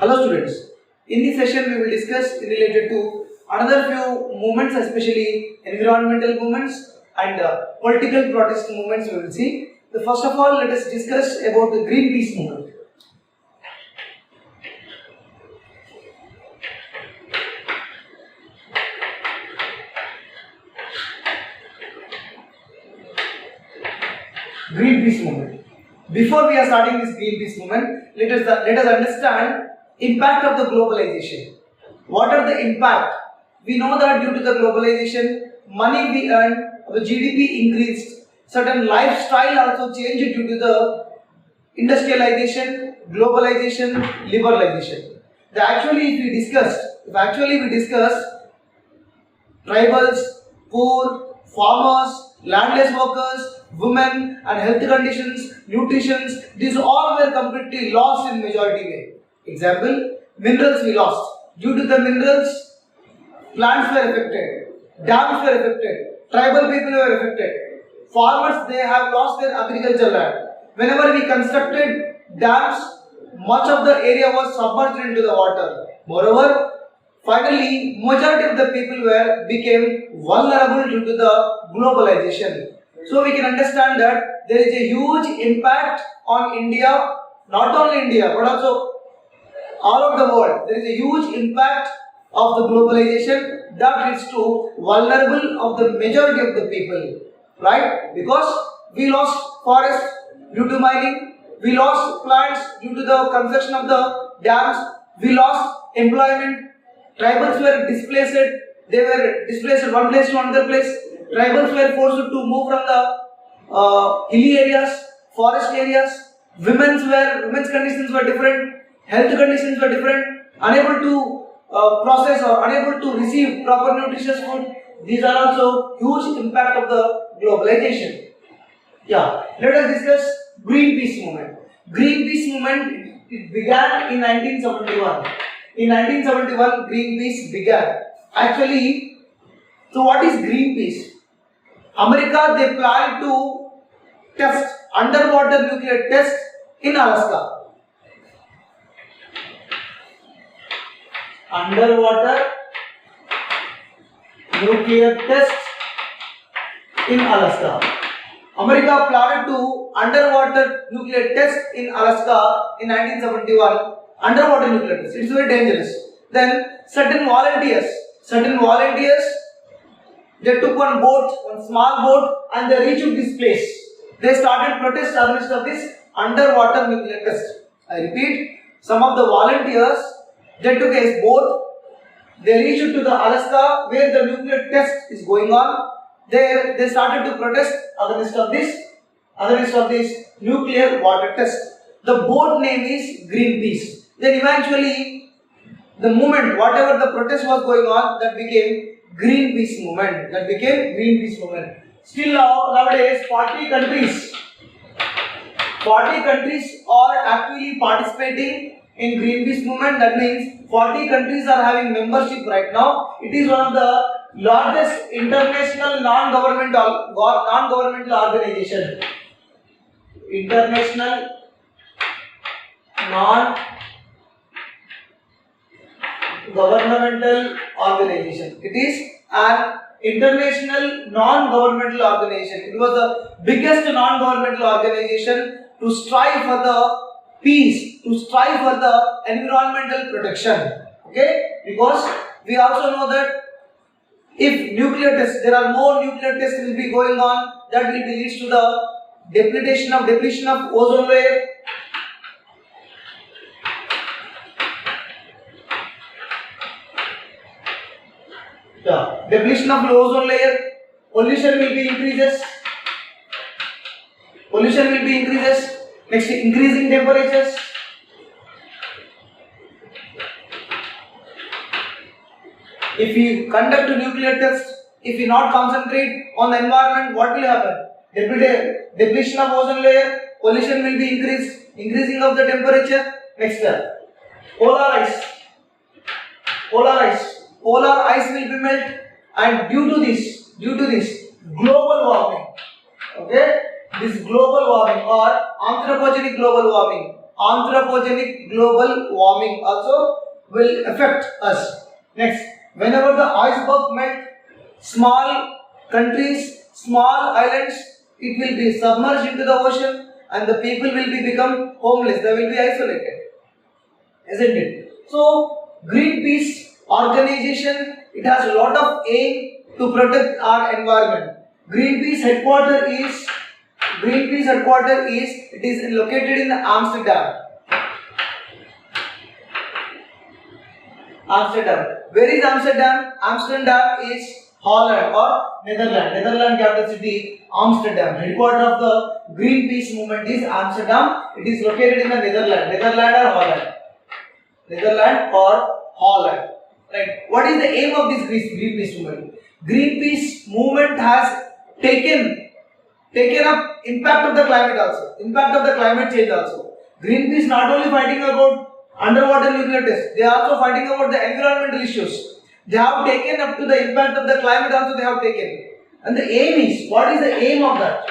Hello students, in this session we will discuss related to another few movements, especially environmental movements and political protest movements we will see. First of all, let us discuss about the Greenpeace movement. Greenpeace movement. Before we are starting this Greenpeace movement, let us understand impact of the globalization. What are the impact? We know that due to the globalization, money we earn, our GDP increased, certain lifestyle also changed due to the industrialization, globalization, liberalization. If we discuss tribals, poor, farmers, landless workers, women and health conditions, nutrition, these all were completely lost in majority way. Example, minerals we lost. Due to the minerals, plants were affected, dams were affected, tribal people were affected. Farmers, they have lost their agricultural land. Whenever we constructed dams, much of the area was submerged into the water. Moreover, finally, majority of the people became vulnerable due to the globalization. So we can understand that there is a huge impact on India, not only India but also all over the world. There is a huge impact of the globalization that leads to vulnerable of the majority of the people, right? Because we lost forests due to mining, we lost plants due to the construction of the dams, we lost employment. Tribals were displaced, they were displaced one place to another place. Tribals were forced to move from the hilly areas, forest areas. Women's conditions were different, health conditions were different, unable to process or unable to receive proper nutritious food. These are also huge impact of the globalization. Let us discuss Greenpeace movement. Greenpeace movement, it began in 1971. In 1971, Greenpeace began. So what is Greenpeace? America, they plan to test underwater nuclear test in Alaska. Underwater nuclear test in Alaska. America planned to underwater nuclear test in Alaska in 1971. Underwater nuclear test. It's very dangerous. Then certain volunteers, they took one small boat, and they reached this place. They started protest against of this underwater nuclear test. I repeat, some of the volunteers, they took a boat, they reached to the Alaska where the nuclear test is going on. There they started to protest against of this nuclear water test. The boat name is Greenpeace. Then eventually the movement, whatever the protest was going on, that became Greenpeace movement. Still nowadays 40 countries are actively participating in Greenpeace movement. That means 40 countries are having membership right now. It is one of the largest international non-governmental organization. International non-governmental organization. It is an international non-governmental organization. It was the biggest non-governmental organization to strive for the peace, to strive for the environmental protection. Okay? Because we also know that if there are more nuclear tests will be going on, that will lead to the depletion of ozone layer. Depletion of ozone layer, pollution will be increases. Next, increasing temperatures. If we conduct a nuclear test, if we not concentrate on the environment, what will happen? Depletion of ozone layer, pollution will be increased, increasing of the temperature. Next step, polar ice will be melt, and due to this global warming, okay, this global warming or anthropogenic global warming anthropogenic global warming also will affect us. Next, whenever the iceberg melt, small countries, small islands, it will be submerged into the ocean and the people will become homeless. They will be isolated, isn't it? So, Greenpeace organization, it has a lot of aim to protect our environment. Greenpeace headquarter is it is located in Amsterdam. Amsterdam. Where is Amsterdam? Amsterdam is Holland or Netherlands. Netherlands capital city Amsterdam. Headquarter of the Greenpeace movement is Amsterdam. It is located in the Netherlands. Netherlands or Holland. Netherlands or Holland. Right. What is the aim of this Greenpeace movement? Greenpeace movement has taken up impact of the climate also. Impact of the climate change also. Greenpeace not only fighting about underwater nuclear tests, they are also fighting about the environmental issues. They have taken up to the impact of the climate also they have taken. And the aim is, what is the aim of that?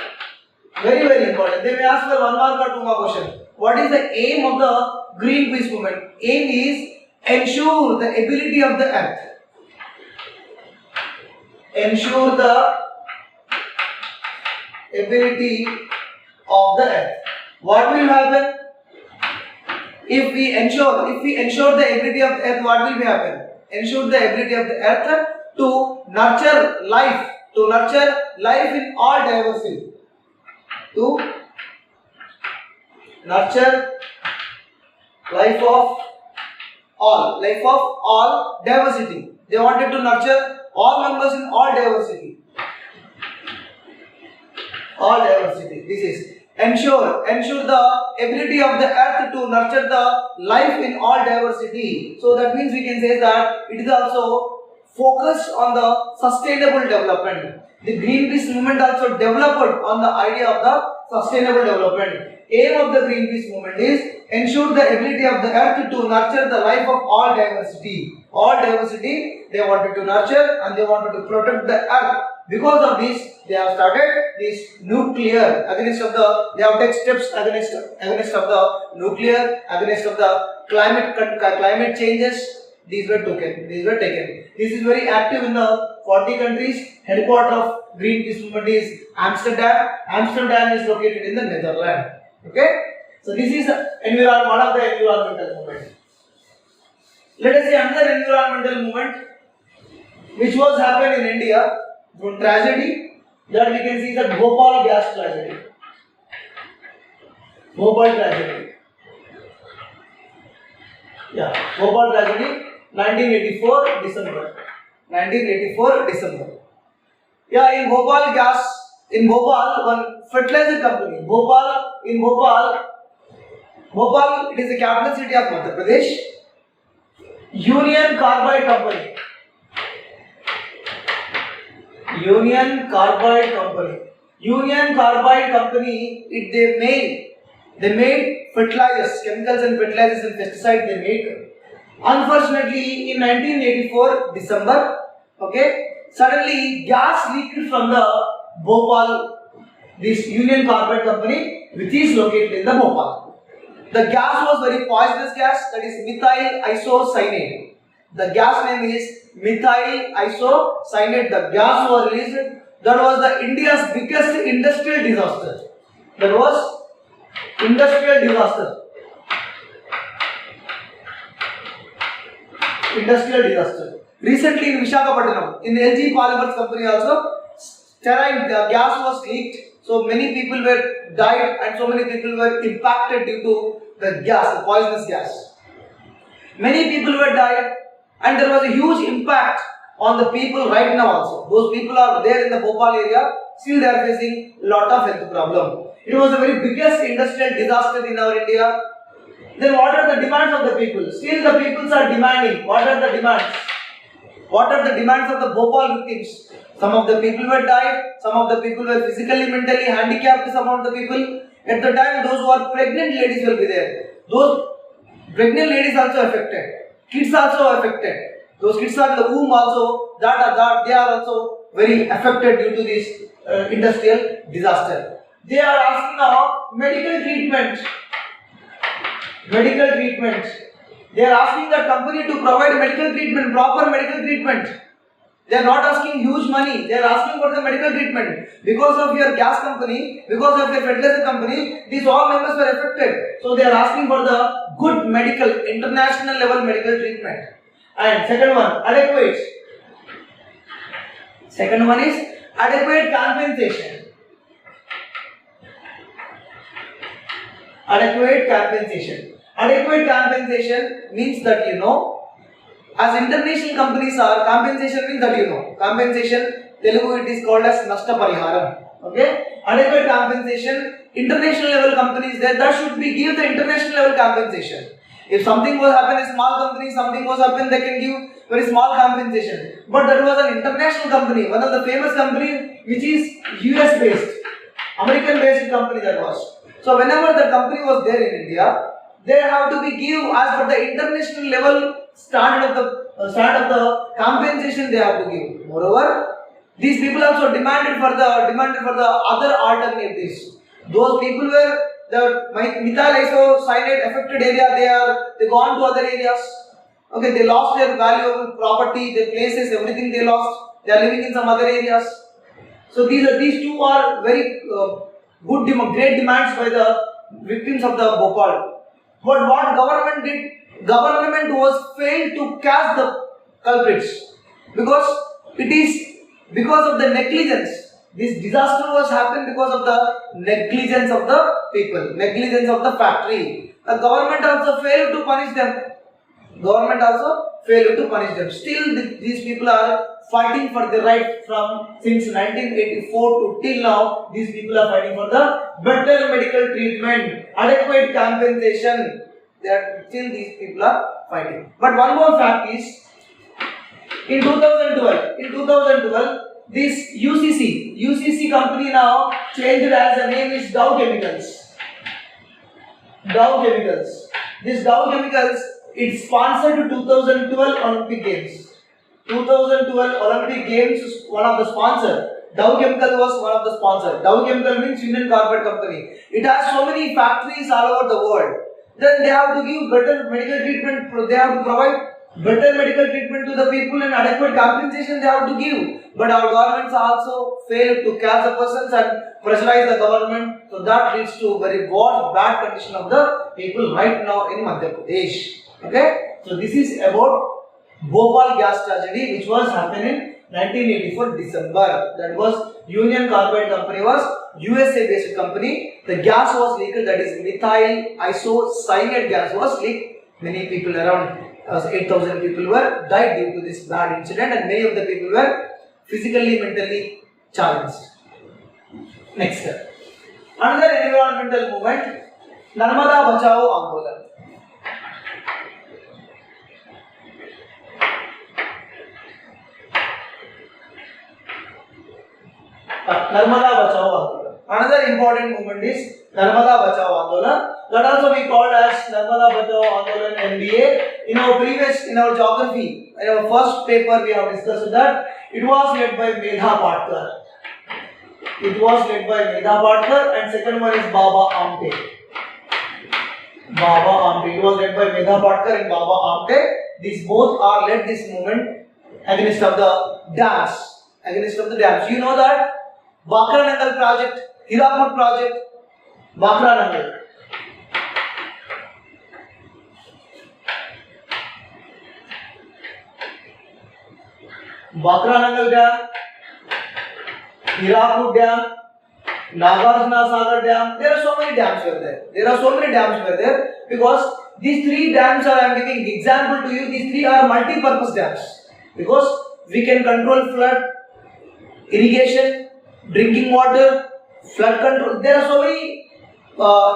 Very, very important. They may ask for 1 mark or 2 mark question. What is the aim of the Greenpeace movement? Aim is ensure the ability of the earth. Ensure the ability of the earth. What will happen? If we ensure the ability of the earth, what will happen? Ensure the ability of the earth to nurture life in all diversity. To nurture life of all diversity. They wanted to nurture all members in all diversity. All diversity. This is ensure the ability of the earth to nurture the life in all diversity. So that means we can say that it is also focused on the sustainable development. The Greenpeace movement also developed on the idea of the sustainable development. Aim of the Greenpeace movement is ensure the ability of the earth to nurture the life of all diversity. All diversity they wanted to nurture and they wanted to protect the earth. Because of this, they have started this nuclear against of the. They have taken steps against of the nuclear, against of the climate changes. These were taken. This is very active in the 40 countries. Headquarter of Greenpeace movement is Amsterdam. Amsterdam is located in the Netherlands. Okay. So this is one of the environmental movement. Let us see another environmental movement which was happened in India. One tragedy that we can see the Bhopal gas tragedy. Bhopal tragedy. Yeah, Bhopal tragedy, 1984 December. 1984 December. Yeah, in Bhopal, one fertilizer company. Bhopal, it is the capital city of Madhya Pradesh. Union Carbide Company. Union Carbide Company, they made fertilizers, chemicals and fertilizers and pesticides they made. Unfortunately, in 1984 December, okay, suddenly gas leaked from the Bhopal, this Union Carbide Company, which is located in the Bhopal. The gas was very poisonous gas, that is methyl isocyanate. The gas name is methyl isocyanate. The gas was released. That was the India's biggest industrial disaster. That was industrial disaster. Recently in Visakhapatnam, in the LG Polymers company also, sterile gas was leaked. So many people were died and so many people were impacted due to the gas, the poisonous gas. Many people were died. And there was a huge impact on the people right now also. Those people are there in the Bhopal area, still they are facing a lot of health problem. It was the very biggest industrial disaster in our India. Then what are the demands of the people? Still the people are demanding. What are the demands? What are the demands of the Bhopal victims? Some of the people were died, some of the people were physically, mentally handicapped, some of the people. At the time, those who are pregnant ladies will be there. Those pregnant ladies also affected. Kids also affected. Those kids are in the womb also, they are also very affected due to this industrial disaster. They are asking now medical treatment. medical treatment. They are asking the company to provide medical treatment, proper medical treatment. They are not asking huge money. They are asking for the medical treatment. Because of your gas company, because of your fertilizer company, these all members were affected. So they are asking for the good medical, international level medical treatment. And second one, adequate. Second one is adequate compensation. Adequate compensation. Adequate compensation means that as international companies are, compensation means that compensation, Telugu it is called as nashta pariharam. Okay? Adequate compensation, international level companies there, that should be give the international level compensation. If something was happen in a small company, something was happen, they can give very small compensation. But that was an international company, one of the famous company which is US based, American based company that was. So whenever the company was there in India, they have to be give as per the international level standard of the compensation they have to give. Moreover, these people also demanded for the other alternatives. Those people were the methyl isocyanate affected area. They gone to other areas. Okay, they lost their valuable property, their places, everything they lost. They are living in some other areas. So these two are very great demands by the victims of the Bhopal. But what government did? Government was failed to catch the culprits because it is because of the negligence. This disaster was happened because of the negligence of the people, negligence of the factory. The government also failed to punish them. Still, these people are fighting for the right from since 1984 to till now. These people are fighting for the better medical treatment, adequate compensation. Still these people are fighting. But one more fact is, in 2012, this UCC company now changed as the name is Dow Chemicals. This Dow Chemicals, it sponsored 2012 Olympic Games. 2012 Olympic Games is one of the sponsors. Dow Chemical was one of the sponsors. Dow Chemical means Indian corporate company. It has so many factories all over the world. Then they have to give better medical treatment. They have to provide better medical treatment to the people and adequate compensation they have to give. But our governments also fail to catch the persons and pressurize the government. So that leads to very bad condition of the people right now in Madhya Pradesh. Okay, so this is about Bhopal gas tragedy which was happened in 1984 December. That was Union Carbide company, was USA based company. The gas was leaked, that is methyl isocyanate gas was leaked. Many people, around 8,000 people were died due to this bad incident, and many of the people were physically, mentally challenged. Next step. Another environmental movement, Narmada Bachao Andolan. Narmada Bachao Andolan. Another important movement is Narmada Bachao Andolan. That also we called as Narmada Bachao Andolan NBA. In our geography, in our first paper we have discussed that it was led by Medha Patkar. It was led by Medha Patkar, and second one is Baba Amte. It was led by Medha Patkar and Baba Amte. These both are led this movement against of the dams. You know that Bakra Nangal project, Hirapur project, Bakra Nangal. Bakra Nangal Dam, Hirapur Dam, Nagarjuna Sagar Dam. There are so many dams were there. Because these three dams are, I am giving example to you. These three are multi-purpose dams. Because we can control flood, irrigation, drinking water, flood control. There are so many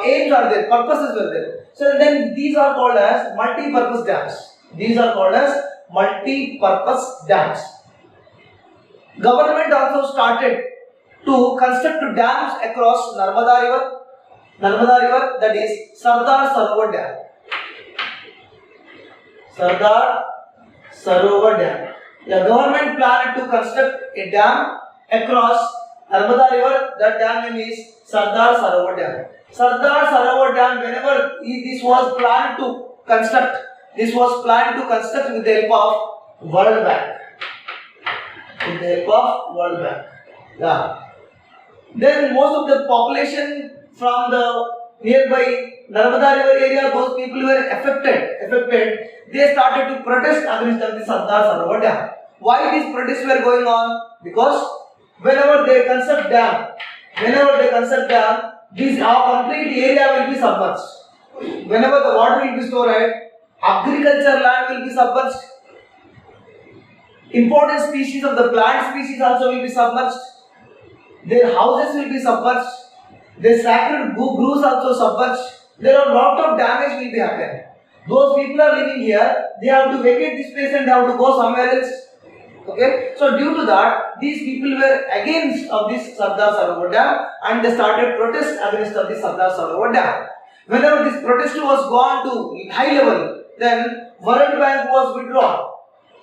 aims are there, purposes were there. So then these are called as multi-purpose dams. Government also started to construct dams across Narmada River, that is Sardar Sarovar Dam. The government planned to construct a dam across Narmada River. That dam name is Sardar Sarovar Dam. Sardar Sarovar Dam, whenever this was planned to construct, with the help of World Bank. With the help of World Bank. Yeah. Then most of the population from the nearby Narmada River area, those people were affected. They started to protest against the Sardar Sarovar Dam. Why these protests were going on? Because whenever they construct dam, this our complete area will be submerged. Whenever the water will be stored, agriculture land will be submerged. Important species of the plant species also will be submerged. Their houses will be submerged. Their sacred groves also submerged. There are lot of damage will be happen. Those people are living here. They have to vacate this place and they have to go somewhere else. Okay. So due to that, these people were against of this Sardar Sarovar Dam and they started protest against of this Sardar Sarovar Dam. Whenever this protest was gone to high level, then World Bank was withdrawn.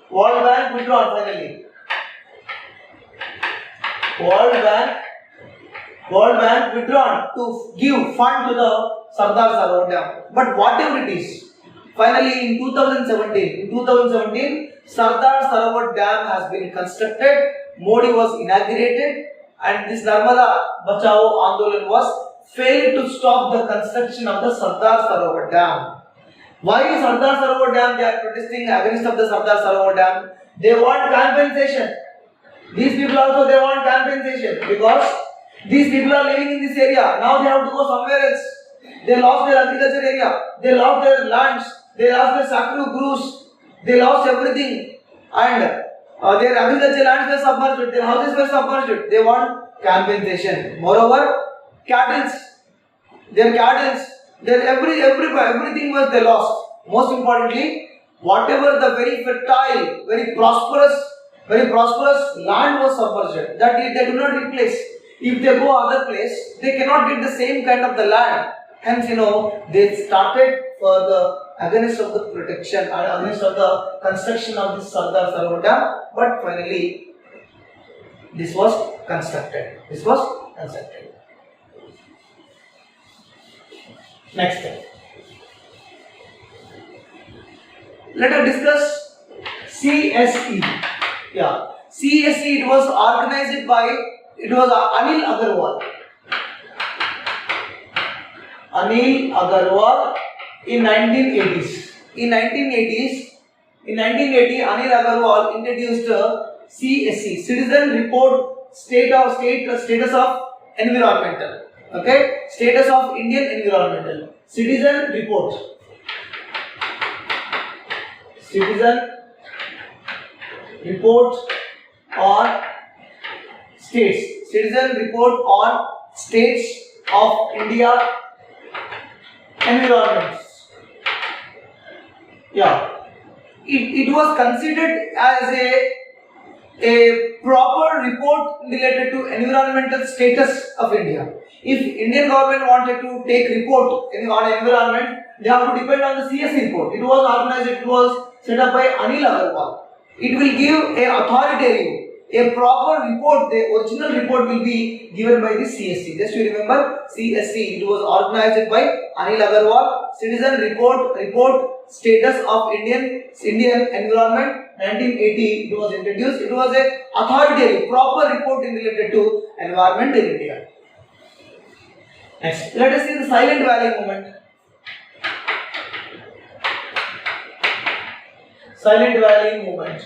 Finally. World Bank withdrawn to give fund to the Sardar Sarovar Dam. But whatever it is, finally in 2017, Sardar Sarovar Dam has been constructed. Modi was inaugurated, and this Narmada Bachao Andolan was failed to stop the construction of the Sardar Sarovar Dam. Why Sardar Sarovar Dam? They are protesting against of the Sardar Sarovar Dam. They want compensation. These people also they want compensation because these people are living in this area. Now they have to go somewhere else. They lost their agriculture area. They lost their lands. They lost their sacred groves. They lost everything. And their agriculture lands were submerged. Their houses were submerged. They want compensation. Moreover, their everything was they lost. Most importantly, whatever the very fertile, very prosperous land was submerged, that they do not replace. If they go other place, they cannot get the same kind of the land. Hence, they started for the against of the protection and against of the construction of this Sardar Sarovar Dam. But finally, this was constructed. Next step. Let us discuss CSE. Yeah, CSE. It was organized by Anil Agarwal. In 1980s. In 1980, Anil Agarwal introduced CSE, Citizen Report Status of Environmental. Okay, Status of Indian Environmental. Citizen Report on states. Citizen Report on States of India Environments. Yeah, it was considered as a proper report related to environmental status of India. If Indian government wanted to take report on environment, they have to depend on the CSE report. It was organized, it was set up by Anil Agarwal. It will give a authoritarian, a proper report. The original report will be given by the CSE. Just you remember CSE. It was organized by Anil Agarwal. Citizen Report Status of Indian Environment. 1980. It was introduced. It was a authoritarian, proper report related to environment in India. Next, let us see the Silent Valley movement. Silent Valley movement.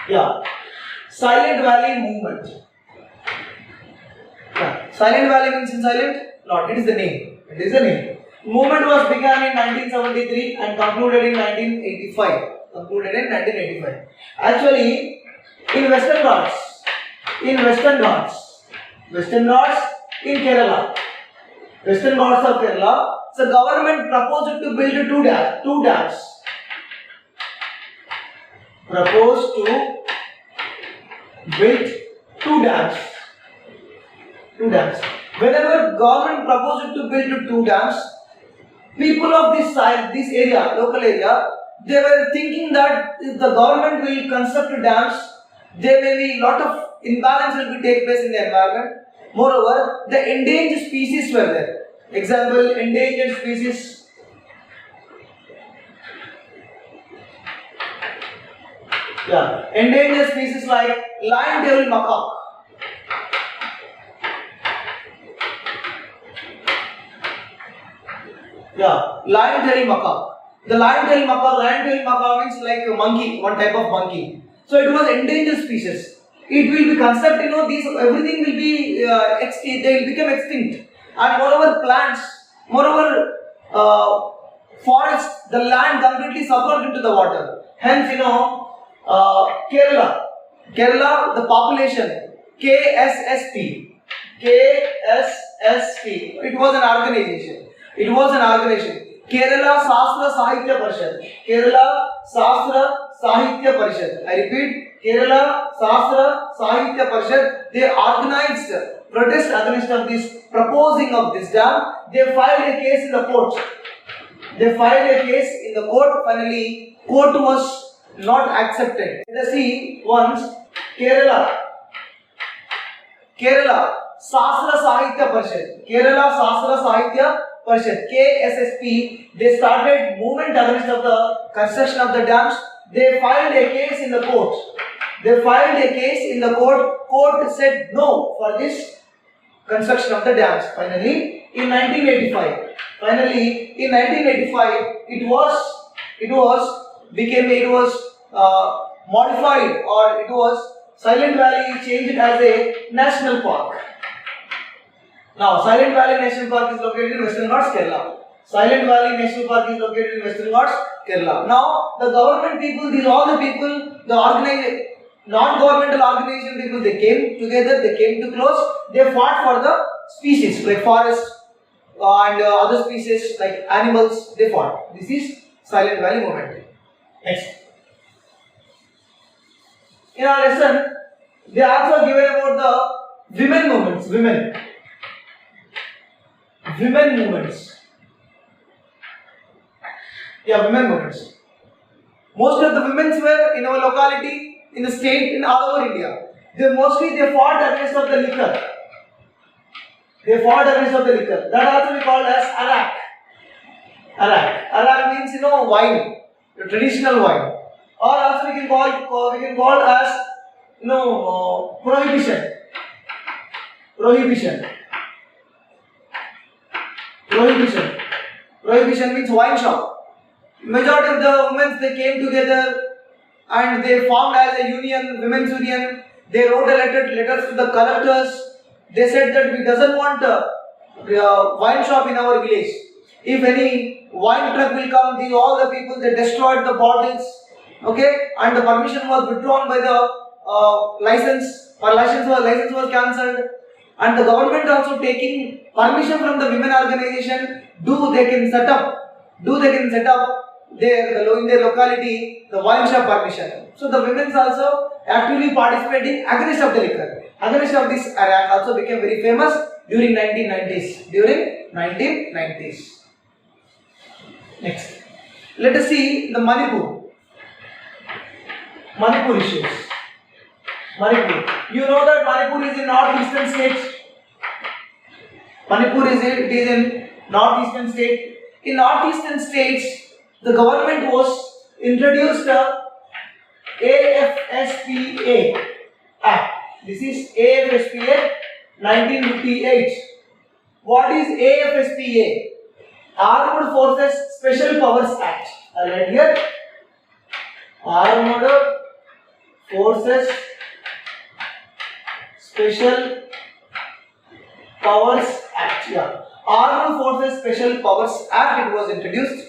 Yeah, Silent Valley movement. Yeah, Silent Valley means in silent? Not. It is the name. Movement was begun in 1973 and concluded in 1985. Actually, in Western Ghats, in Kerala, Western Ghats of Kerala, the government proposed to build two dams. Whenever government proposed to build two dams, people of this area, local area, they were thinking that if the government will construct dams, there may be lot of imbalance will be take place in the environment. Moreover, the endangered species were there. Example, endangered species. Yeah, endangered species like lion-tailed macaque. Yeah, lion-tailed macaque. The lion-tailed macaque means like a monkey, one type of monkey. So it was endangered species. It will be concept, these everything will be extinct. They will become extinct. And moreover, plants, moreover, forests, the land completely submerged into the water. Hence, Kerala, the population, KSSP. It was an organization. Kerala Sastra Sahitya Parishad. I repeat, Kerala Sastra Sahitya Parishad. They organized protest against of this proposing of this dam. They filed a case in the court. Finally, court was not accepted. Let us see once Kerala Sastra Sahitya Parishad. KSSP. They started movement against of the construction of the dams. They filed a case in the court. Court said no for this construction of the dams. Finally, in 1985, it was modified, or it was Silent Valley changed as a national park. Now, Silent Valley National Park is located in Western Ghats, Kerala. Now, the government people, these all the people, the non-governmental organization people, they came together, they came to close, they fought for the species like forest and other species like animals, they fought. This is Silent Valley movement. Next. In our lesson, they also given about the women movements. Women movements. Most of the women were in our locality, in the state, in all over India. They fought against of the liquor. That also we called as arak. Arak means wine, the traditional wine. Or also we can call as prohibition. Prohibition means wine shop. Majority of the women, they came together and they formed as a union, women's union. They wrote a letters to the collectors. They said that we doesn't want a wine shop in our village. If any wine truck will come, all the people, they destroyed the bottles. Okay, and the permission was withdrawn by the license. License was cancelled. And the government also taking permission from the women organization. They can set up there in their locality the wine shop permission. So the women also actively participating against of the liquor. Against of this arak also became very famous during 1990s. Next, let us see the Manipur issues. You know that Manipur is in northeastern state. In northeastern state. In northeastern states, the government was introduced a AFSPA Act. This is AFSPA 1958. What is AFSPA? Armed Forces Special Powers Act. Right here. Armed Forces Special Powers Act. Yeah. Armed Forces Special Powers Act, it was introduced.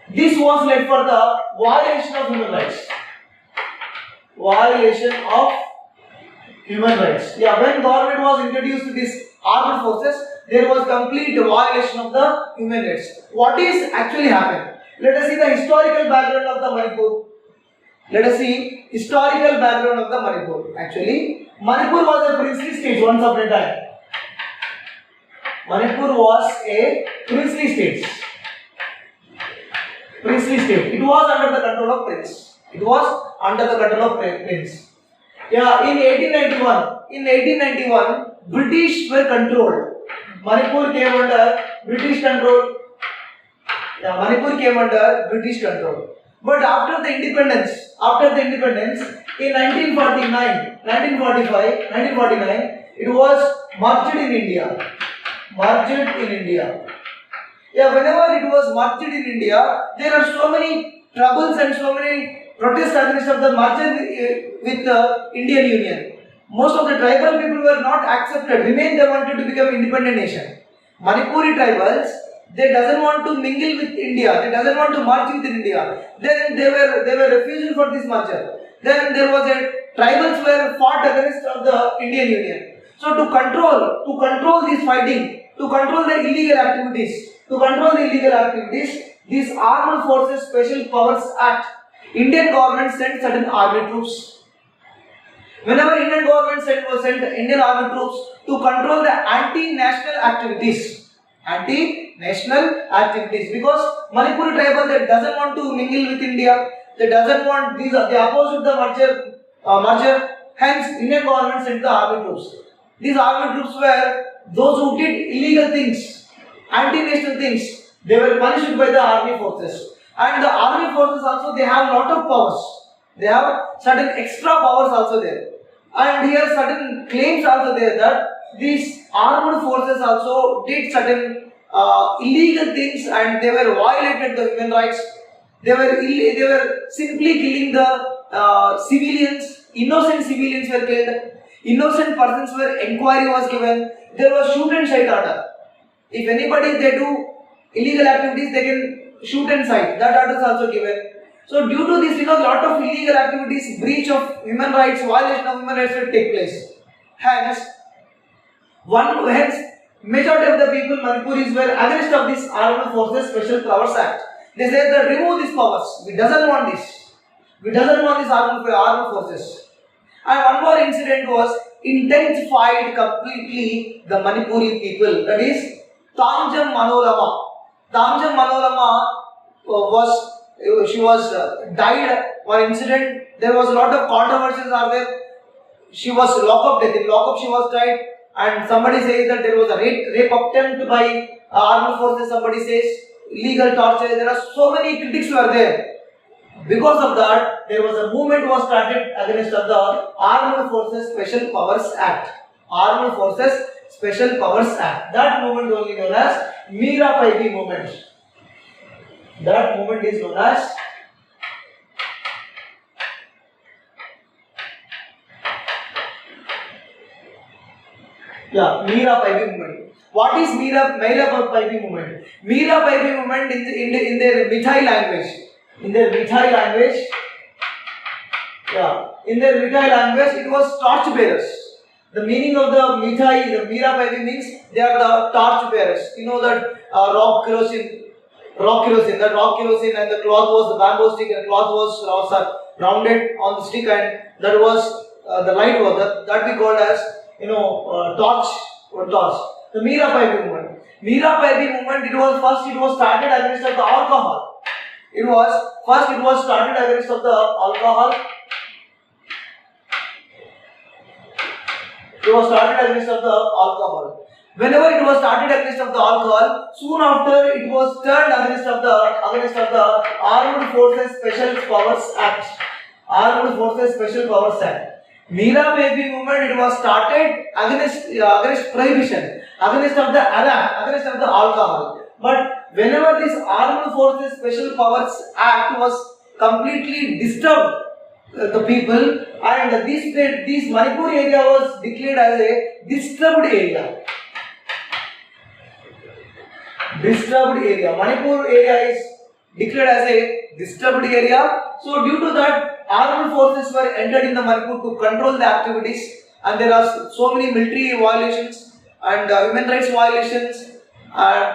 This was led for the violation of human rights. Yeah, when government was introduced to this armed forces, there was complete violation of the human rights. What is actually happened? Let us see the historical background of the Manipur. Actually, Manipur was a princely state once upon a time. Manipur was a princely state. It was under the control of prince. Yeah, in 1891, British were controlled. Manipur came under British control. Yeah, Manipur came under British control. But after the independence, in 1949, 1945, 1949, it was merged in India. Merged in India. Yeah, whenever it was merged in India, there are so many troubles and so many protests against of the merger with the Indian Union. Most of the tribal people were not accepted. Remain, they wanted to become independent nation. Manipuri tribals, they doesn't want to mingle with India. They doesn't want to merge with India. Then they were refusing for this merger. Then there was a tribals were fought against of the Indian Union. So to control this fighting, to control the illegal activities, this Armed Forces Special Powers Act, Indian government sent certain army troops. Whenever Indian government sent Indian army troops to control the anti-national activities, because Manipuri tribal that doesn't want to mingle with India, they doesn't want these, they opposed the merger. Hence, Indian government sent the army troops. These army troops were those who did illegal things, anti-national things. They were punished by the army forces. And the army forces also, they have lot of powers. They have certain extra powers also there. And here certain claims also there that these armed forces also did certain illegal things and they were violated the human rights. They were simply killing the civilians. Innocent civilians were killed. Innocent persons were inquiry was given. There was shoot and sight order. If anybody they do illegal activities, they can shoot and sight. That order is also given. So due to this, because lot of illegal activities, breach of human rights, violation of human rights will take place. Hence, majority of the people Manipuris were against of this Armed Forces Special Powers Act. They said that remove these powers. We doesn't want this. We doesn't want this armed forces. And one more incident was intensified completely the Manipuri people. That is Tamjam Manorama. Tamjam Manorama she was died. One incident. There was a lot of controversies are there. She was locked up. In lockup she was died. And somebody says that there was a rape attempt by armed forces. Somebody says illegal torture. There are so many critics were there. Because of that, there was a movement was started against the Armed Forces Special Powers Act. Armed Forces Special Powers Act. That movement is only known as Meera Paibi movement. That movement is known as Meera Paibi movement. What is Meera Paibi movement? Meera Paibi movement in their Mithai language. In their Mithai language, it was torch bearers. The meaning of the Mithai, the Meera Paibi means they are the torch bearers. You know that rock kerosene, that rock kerosene and the cloth was the bamboo stick and cloth was rounded on the stick and that was the light was that we called as torch. The Meera Paibi movement. Meera Paibi movement, it was started against the alcohol. It was started against of the alcohol. It was started against of the alcohol. Whenever it was started against of the alcohol, soon after it was turned against of the Armed Forces Special Powers Act. Armed Forces Special Powers Act. Meera Paibi movement, it was started against prohibition, against of the alcohol. But whenever this Armed Forces Special Powers Act was completely disturbed the people and this Manipur area was declared as a disturbed area. Disturbed area. Manipur area is declared as a disturbed area. So due to that, armed forces were entered in the Manipur to control the activities and there are so many military violations and human rights violations.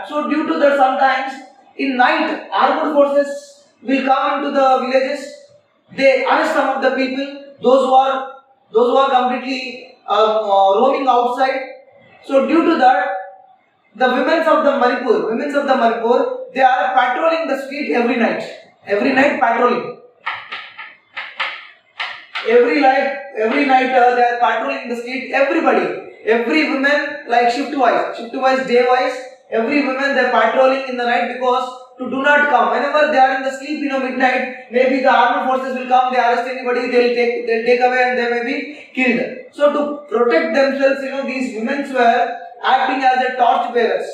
So due to that, sometimes in night armed forces will come into the villages. They arrest some of the people, those who are completely roaming outside. So due to that, the women of the Manipur, they are patrolling the street every night. Every night patrolling. Every night they are patrolling the street. Everybody every woman like shift wise, day wise, every woman they are patrolling in the night because to do not come. Whenever they are in the sleep, midnight, maybe the armed forces will come, they arrest anybody, they'll take away and they may be killed. So to protect themselves, these women were acting as a torch bearers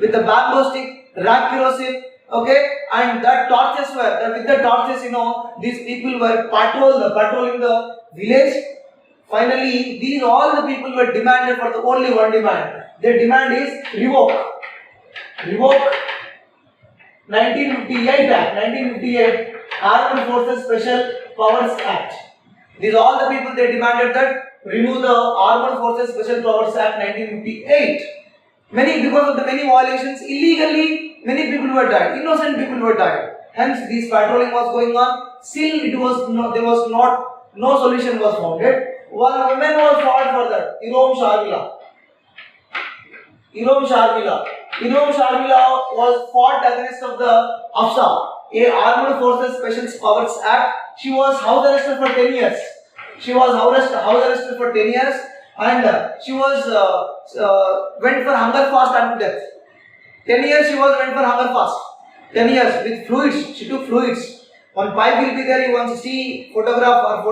with the bamboo stick, rag kerosene, okay, and that torches were, with the torches, these people were patrolling the village. Finally, all the people were demanded for the only one demand. Their demand is revoke 1958 Act, 1958 Armed Forces Special Powers Act. These all the people they demanded that renew the Armed Forces Special Powers Act 1958. Because of the many violations, illegally many people were died, innocent people were died. Hence, this patrolling was going on. Still, no solution was found. One woman was fought for that, Irom Sharmila was fought against of the AFSA, a Armed Forces Special Powers Act. She was house arrested for 10 years. And she was went for hunger fast unto death. 10 years she was went for hunger fast. 10 years with fluids. She took fluids. One pipe will be there. You want to see photograph.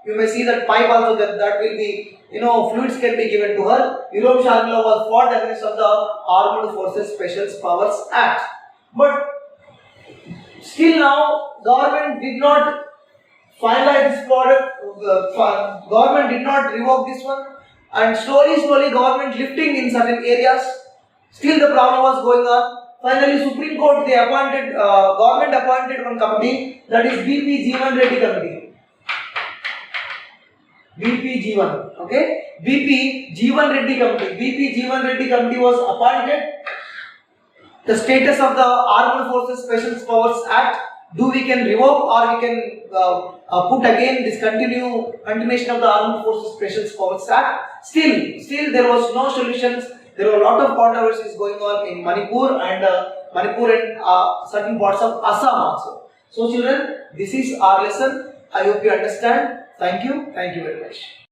You may see that pipe also that will be, fluids can be given to her. Irom Sharmila was fought against of the Armed Forces Special Powers Act. But still now, government did not finalize this product. Government did not revoke this one. And slowly government lifting in certain areas. Still the problem was going on. Finally, Supreme Court, government appointed one committee, that is BP Jeevan Reddy Committee. BP Jeevan, okay? BP Jeevan Reddy Committee. BP Jeevan Reddy Committee was appointed. The status of the Armed Forces Special Powers Act, we can revoke or we can put again this continuation of the Armed Forces Special Powers Act. Still there was no solutions. There were a lot of controversies going on in Manipur and certain parts of Assam also. So children, this is our lesson. I hope you understand. Thank you very much.